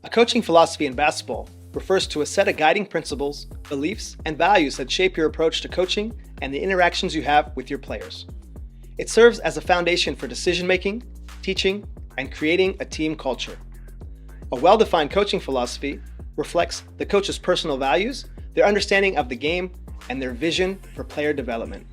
A coaching philosophy in basketball refers to a set of guiding principles, beliefs, and values that shape your approach to coaching and the interactions you have with your players. It serves as a foundation for decision-making, teaching, and creating a team culture. A well-defined coaching philosophy reflects the coach's personal values, their understanding of the game, and their vision for player development.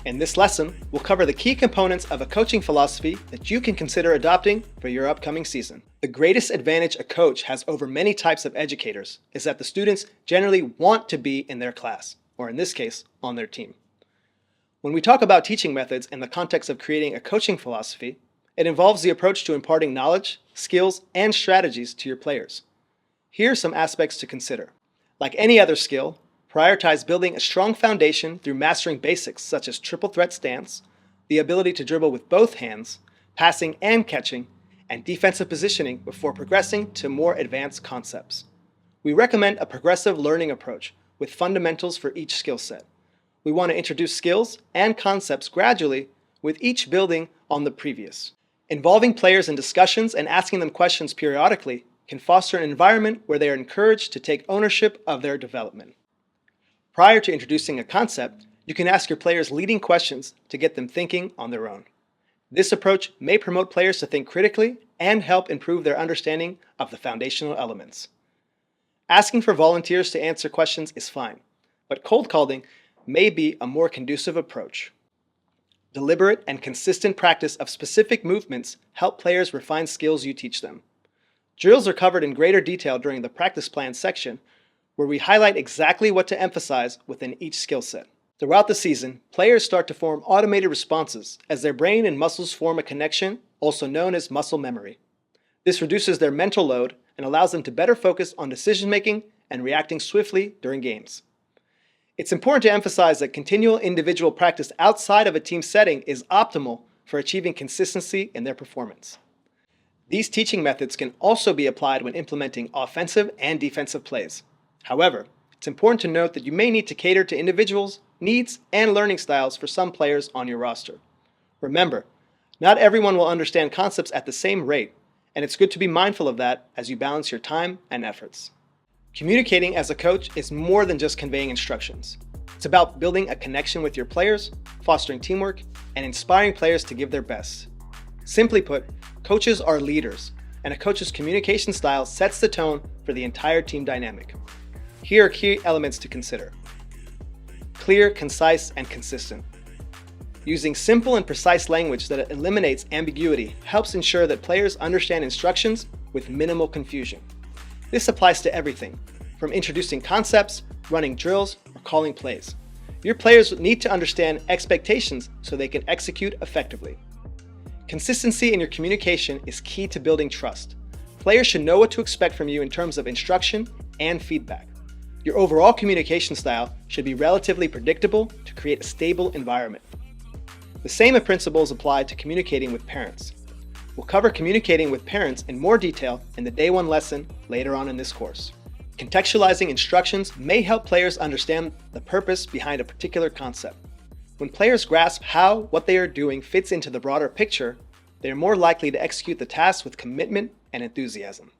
In this lesson, we'll cover the key components of a coaching philosophy that you can consider adopting for your upcoming season. The greatest advantage a coach has over many types of educators is that the students generally want to be in their class, or in this case, on their team. When we talk about teaching methods in the context of creating a coaching philosophy, it involves the approach to imparting knowledge, skills, and strategies to your players. Here are some aspects to consider. Like any other skill, prioritize building a strong foundation through mastering basics such as triple threat stance, the ability to dribble with both hands, passing and catching, and defensive positioning before progressing to more advanced concepts. We recommend a progressive learning approach with fundamentals for each skill set. We want to introduce skills and concepts gradually, with each building on the previous. Involving players in discussions and asking them questions periodically can foster an environment where they are encouraged to take ownership of their development. Prior to introducing a concept, you can ask your players leading questions to get them thinking on their own. This approach may promote players to think critically and help improve their understanding of the foundational elements. Asking for volunteers to answer questions is fine, but cold calling may be a more conducive approach. Deliberate and consistent practice of specific movements help players refine skills you teach them. Drills are covered in greater detail during the practice plan section, where we highlight exactly what to emphasize within each skill set. Throughout the season, players start to form automated responses as their brain and muscles form a connection, also known as muscle memory. This reduces their mental load and allows them to better focus on decision-making and reacting swiftly during games. It's important to emphasize that continual individual practice outside of a team setting is optimal for achieving consistency in their performance. These teaching methods can also be applied when implementing offensive and defensive plays. However, it's important to note that you may need to cater to individuals' needs and learning styles for some players on your roster. Remember, not everyone will understand concepts at the same rate, and it's good to be mindful of that as you balance your time and efforts. Communicating as a coach is more than just conveying instructions. It's about building a connection with your players, fostering teamwork, and inspiring players to give their best. Simply put, coaches are leaders, and a coach's communication style sets the tone for the entire team dynamic. Here are key elements to consider. Clear, concise, and consistent. Using simple and precise language that eliminates ambiguity helps ensure that players understand instructions with minimal confusion. This applies to everything, from introducing concepts, running drills, or calling plays. Your players need to understand expectations so they can execute effectively. Consistency in your communication is key to building trust. Players should know what to expect from you in terms of instruction and feedback. Your overall communication style should be relatively predictable to create a stable environment. The same principles apply to communicating with parents. We'll cover communicating with parents in more detail in the Day 1 lesson later on in this course. Contextualizing instructions may help players understand the purpose behind a particular concept. When players grasp how what they are doing fits into the broader picture, they are more likely to execute the task with commitment and enthusiasm.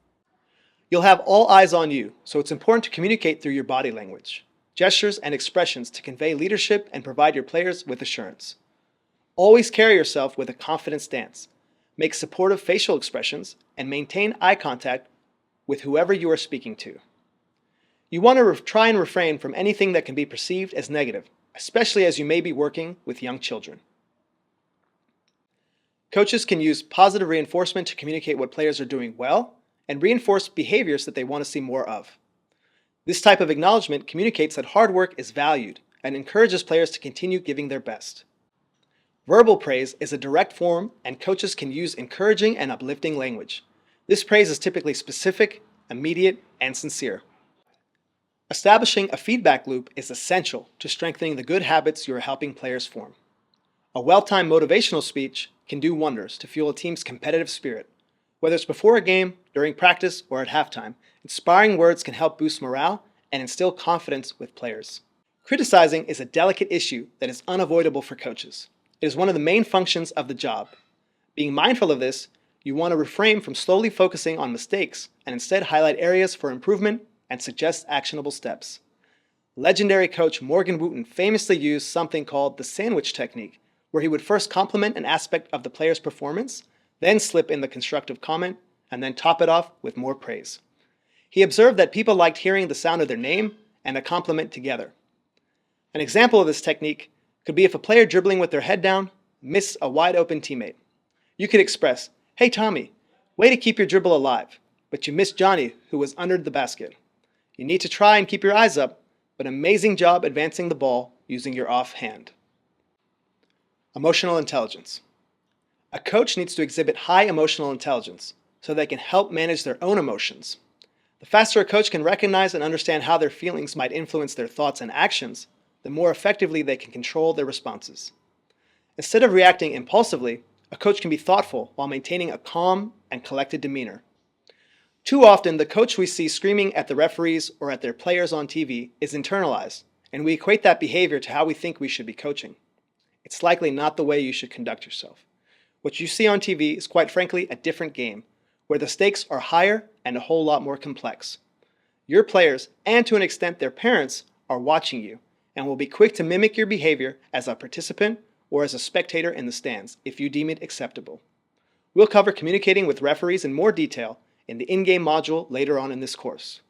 You'll have all eyes on you, so it's important to communicate through your body language, gestures, and expressions to convey leadership and provide your players with assurance. Always carry yourself with a confident stance. Make supportive facial expressions and maintain eye contact with whoever you are speaking to. You want to try and refrain from anything that can be perceived as negative, especially as you may be working with young children. Coaches can use positive reinforcement to communicate what players are doing well and reinforce behaviors that they want to see more of. This type of acknowledgement communicates that hard work is valued and encourages players to continue giving their best. Verbal praise is a direct form, and coaches can use encouraging and uplifting language. This praise is typically specific, immediate, and sincere. Establishing a feedback loop is essential to strengthening the good habits you are helping players form. A well-timed motivational speech can do wonders to fuel a team's competitive spirit. Whether it's before a game, during practice, or at halftime, inspiring words can help boost morale and instill confidence with players. Criticizing is a delicate issue that is unavoidable for coaches. It is one of the main functions of the job. Being mindful of this, you want to refrain from slowly focusing on mistakes and instead highlight areas for improvement and suggest actionable steps. Legendary coach Morgan Wooten famously used something called the sandwich technique, where he would first compliment an aspect of the player's performance, then slip in the constructive comment, and then top it off with more praise. He observed that people liked hearing the sound of their name and a compliment together. An example of this technique could be if a player dribbling with their head down missed a wide open teammate. You could express, "Hey Tommy, way to keep your dribble alive, but you missed Johnny who was under the basket. You need to try and keep your eyes up, but amazing job advancing the ball using your off hand." Emotional intelligence. A coach needs to exhibit high emotional intelligence so they can help manage their own emotions. The faster a coach can recognize and understand how their feelings might influence their thoughts and actions, the more effectively they can control their responses. Instead of reacting impulsively, a coach can be thoughtful while maintaining a calm and collected demeanor. Too often, the coach we see screaming at the referees or at their players on TV is internalized, and we equate that behavior to how we think we should be coaching. It's likely not the way you should conduct yourself. What you see on TV is quite frankly a different game, where the stakes are higher and a whole lot more complex. Your players, and to an extent their parents, are watching you and will be quick to mimic your behavior as a participant or as a spectator in the stands if you deem it acceptable. We'll cover communicating with referees in more detail in the in-game module later on in this course.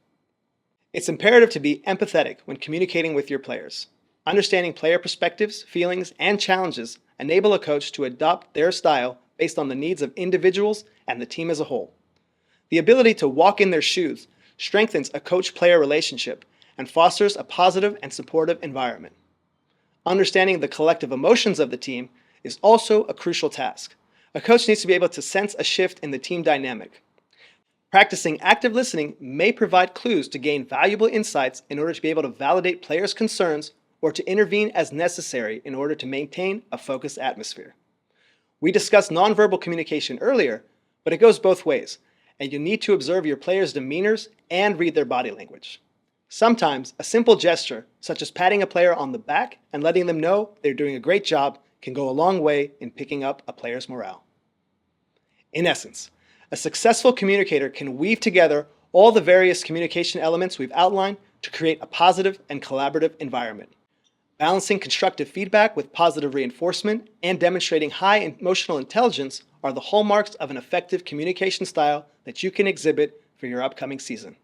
It's imperative to be empathetic when communicating with your players. Understanding player perspectives, feelings, and challenges enable a coach to adopt their style based on the needs of individuals and the team as a whole. The ability to walk in their shoes strengthens a coach-player relationship and fosters a positive and supportive environment. Understanding the collective emotions of the team is also a crucial task. A coach needs to be able to sense a shift in the team dynamic. Practicing active listening may provide clues to gain valuable insights in order to be able to validate players' concerns or to intervene as necessary in order to maintain a focused atmosphere. We discussed nonverbal communication earlier, but it goes both ways, and you need to observe your players' demeanors and read their body language. Sometimes, a simple gesture, such as patting a player on the back and letting them know they're doing a great job, can go a long way in picking up a player's morale. In essence, a successful communicator can weave together all the various communication elements we've outlined to create a positive and collaborative environment. Balancing constructive feedback with positive reinforcement and demonstrating high emotional intelligence are the hallmarks of an effective communication style that you can exhibit for your upcoming season.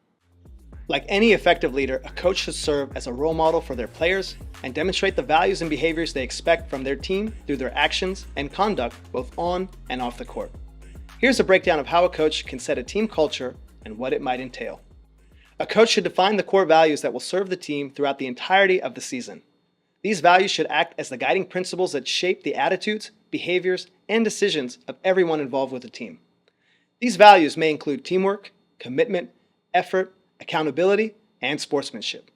Like any effective leader, a coach should serve as a role model for their players and demonstrate the values and behaviors they expect from their team through their actions and conduct both on and off the court. Here's a breakdown of how a coach can set a team culture and what it might entail. A coach should define the core values that will serve the team throughout the entirety of the season. These values should act as the guiding principles that shape the attitudes, behaviors, and decisions of everyone involved with the team. These values may include teamwork, commitment, effort, accountability, and sportsmanship.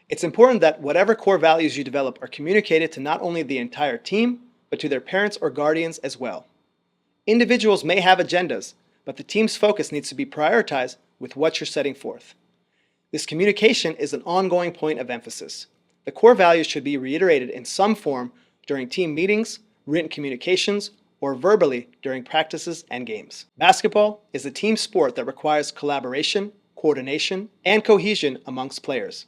It's important that whatever core values you develop are communicated to not only the entire team, but to their parents or guardians as well. Individuals may have agendas, but the team's focus needs to be prioritized with what you're setting forth. This communication is an ongoing point of emphasis. The core values should be reiterated in some form during team meetings, written communications, or verbally during practices and games. Basketball is a team sport that requires collaboration, coordination, and cohesion amongst players.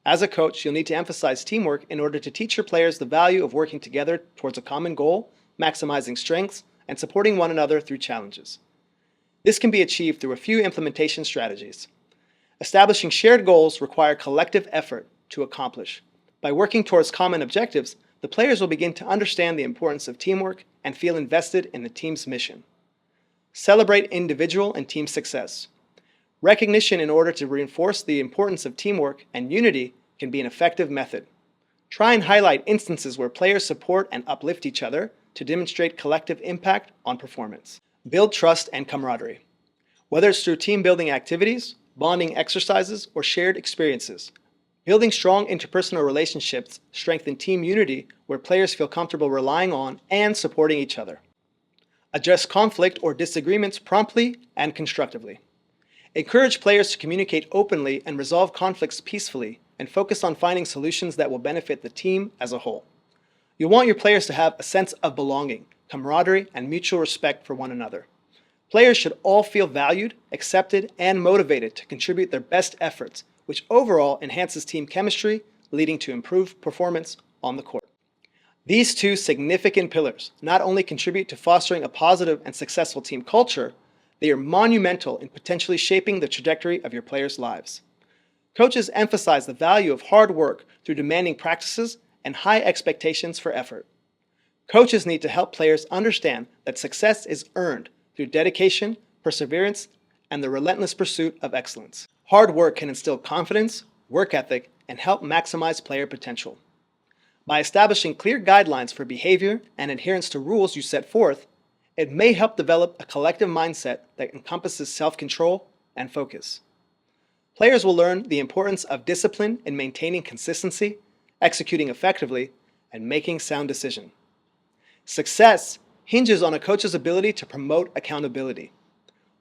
As a coach, you'll need to emphasize teamwork in order to teach your players the value of working together towards a common goal, maximizing strengths, and supporting one another through challenges. This can be achieved through a few implementation strategies. Establishing shared goals require collective effort to accomplish. By working towards common objectives, the players will begin to understand the importance of teamwork and feel invested in the team's mission. Celebrate individual and team success. Recognition in order to reinforce the importance of teamwork and unity can be an effective method. Try and highlight instances where players support and uplift each other to demonstrate collective impact on performance. Build trust and camaraderie. Whether it's through team-building activities, bonding exercises, or shared experiences, building strong interpersonal relationships strengthen team unity where players feel comfortable relying on and supporting each other. Address conflict or disagreements promptly and constructively. Encourage players to communicate openly and resolve conflicts peacefully, and focus on finding solutions that will benefit the team as a whole. You want your players to have a sense of belonging, camaraderie, and mutual respect for one another. Players should all feel valued, accepted, and motivated to contribute their best efforts, which overall enhances team chemistry, leading to improved performance on the court. These two significant pillars not only contribute to fostering a positive and successful team culture, they are monumental in potentially shaping the trajectory of your players' lives. Coaches emphasize the value of hard work through demanding practices and high expectations for effort. Coaches need to help players understand that success is earned through dedication, perseverance, and the relentless pursuit of excellence. Hard work can instill confidence, work ethic, and help maximize player potential. By establishing clear guidelines for behavior and adherence to rules you set forth, it may help develop a collective mindset that encompasses self-control and focus. Players will learn the importance of discipline in maintaining consistency, executing effectively, and making sound decisions. Success hinges on a coach's ability to promote accountability.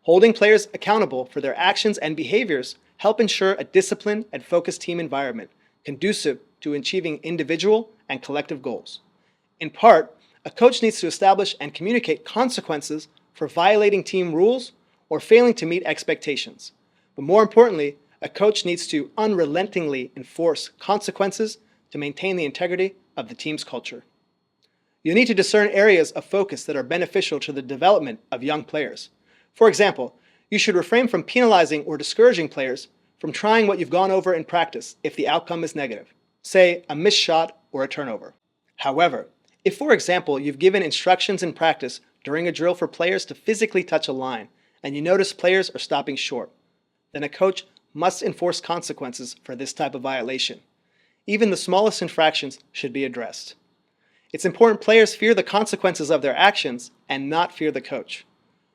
Holding players accountable for their actions and behaviors help ensure a disciplined and focused team environment conducive to achieving individual and collective goals. In part, a coach needs to establish and communicate consequences for violating team rules or failing to meet expectations. But more importantly, a coach needs to unrelentingly enforce consequences to maintain the integrity of the team's culture. You need to discern areas of focus that are beneficial to the development of young players. For example, you should refrain from penalizing or discouraging players from trying what you've gone over in practice if the outcome is negative, say a missed shot or a turnover. However, if, for example, you've given instructions in practice during a drill for players to physically touch a line and you notice players are stopping short, then a coach must enforce consequences for this type of violation. Even the smallest infractions should be addressed. It's important players fear the consequences of their actions and not fear the coach.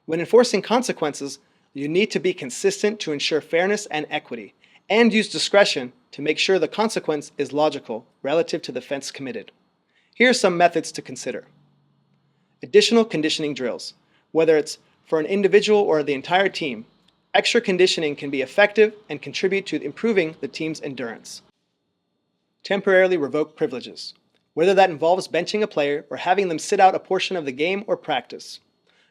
When enforcing consequences, you need to be consistent to ensure fairness and equity, and use discretion to make sure the consequence is logical relative to the offense committed. Here are some methods to consider. Additional conditioning drills. Whether it's for an individual or the entire team, extra conditioning can be effective and contribute to improving the team's endurance. Temporarily revoke privileges. Whether that involves benching a player or having them sit out a portion of the game or practice.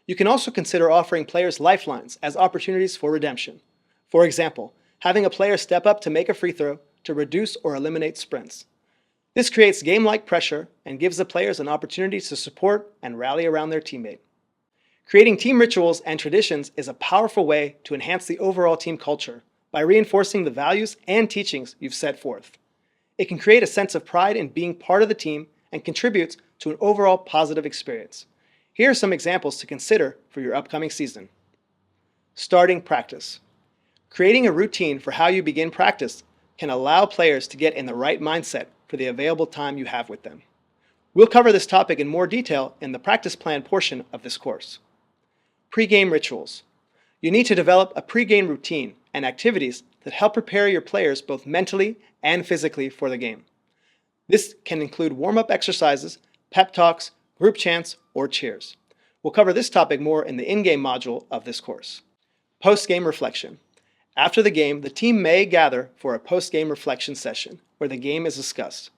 You can also consider offering players lifelines as opportunities for redemption. For example, having a player step up to make a free throw to reduce or eliminate sprints. This creates game-like pressure and gives the players an opportunity to support and rally around their teammate. Creating team rituals and traditions is a powerful way to enhance the overall team culture by reinforcing the values and teachings you've set forth. It can create a sense of pride in being part of the team and contributes to an overall positive experience. Here are some examples to consider for your upcoming season. Starting practice. Creating a routine for how you begin practice can allow players to get in the right mindset for the available time you have with them. We'll cover this topic in more detail in the practice plan portion of this course. Pre-game rituals. You need to develop a pre-game routine and activities that help prepare your players both mentally and physically for the game. This can include warm-up exercises, pep talks, group chants, or cheers. We'll cover this topic more in the in-game module of this course. Post-game reflection. After the game, the team may gather for a post-game reflection session where the game is discussed.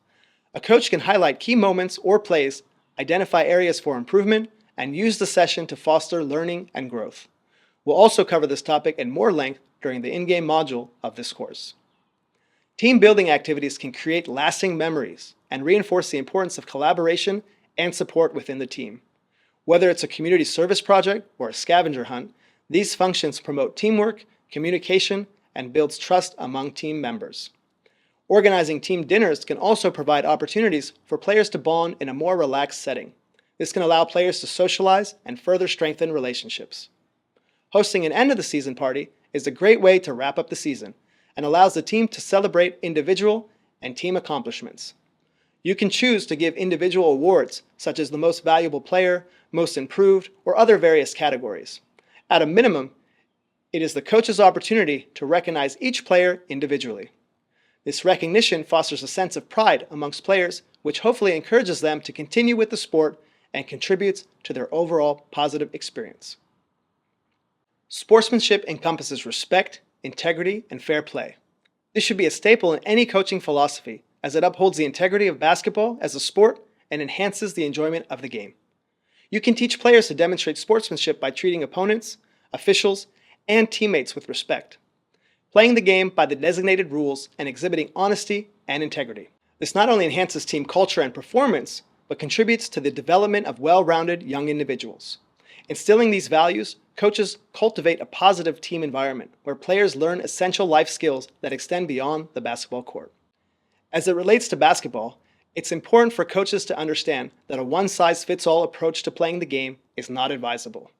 A coach can highlight key moments or plays, identify areas for improvement, and use the session to foster learning and growth. We'll also cover this topic in more length during the in-game module of this course. Team building activities can create lasting memories and reinforce the importance of collaboration and support within the team. Whether it's a community service project or a scavenger hunt, these functions promote teamwork, communication, and builds trust among team members. Organizing team dinners can also provide opportunities for players to bond in a more relaxed setting. This can allow players to socialize and further strengthen relationships. Hosting an end-of-the-season party is a great way to wrap up the season and allows the team to celebrate individual and team accomplishments. You can choose to give individual awards, such as the most valuable player, most improved, or other various categories. At a minimum, it is the coach's opportunity to recognize each player individually. This recognition fosters a sense of pride amongst players, which hopefully encourages them to continue with the sport and contributes to their overall positive experience. Sportsmanship encompasses respect, integrity, and fair play. This should be a staple in any coaching philosophy, as it upholds the integrity of basketball as a sport and enhances the enjoyment of the game. You can teach players to demonstrate sportsmanship by treating opponents, officials, and teammates with respect, playing the game by the designated rules and exhibiting honesty and integrity. This not only enhances team culture and performance, but contributes to the development of well-rounded young individuals. Instilling these values, coaches cultivate a positive team environment where players learn essential life skills that extend beyond the basketball court. As it relates to basketball, it's important for coaches to understand that a one-size-fits-all approach to playing the game is not advisable.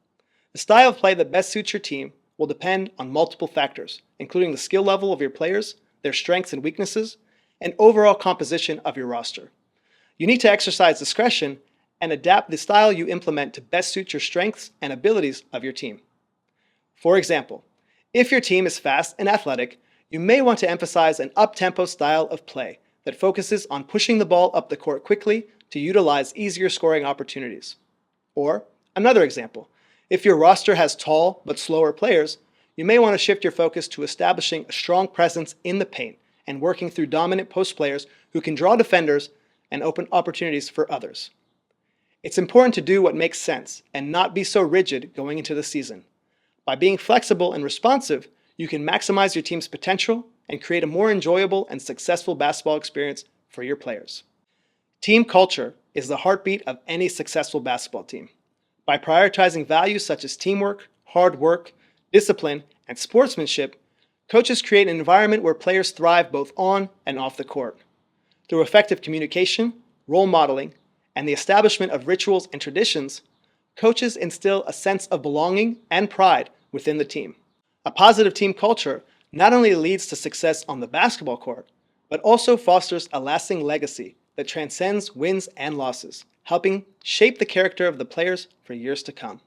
The style of play that best suits your team will depend on multiple factors, including the skill level of your players, their strengths and weaknesses, and overall composition of your roster. You need to exercise discretion and adapt the style you implement to best suit your strengths and abilities of your team. For example, if your team is fast and athletic, you may want to emphasize an up-tempo style of play that focuses on pushing the ball up the court quickly to utilize easier scoring opportunities. Or, another example, if your roster has tall but slower players, you may want to shift your focus to establishing a strong presence in the paint and working through dominant post players who can draw defenders and open opportunities for others. It's important to do what makes sense and not be so rigid going into the season. By being flexible and responsive, you can maximize your team's potential and create a more enjoyable and successful basketball experience for your players. Team culture is the heartbeat of any successful basketball team. By prioritizing values such as teamwork, hard work, discipline, and sportsmanship, coaches create an environment where players thrive both on and off the court. Through effective communication, role modeling, and the establishment of rituals and traditions, coaches instill a sense of belonging and pride within the team. A positive team culture not only leads to success on the basketball court, but also fosters a lasting legacy that transcends wins and losses, helping shape the character of the players for years to come.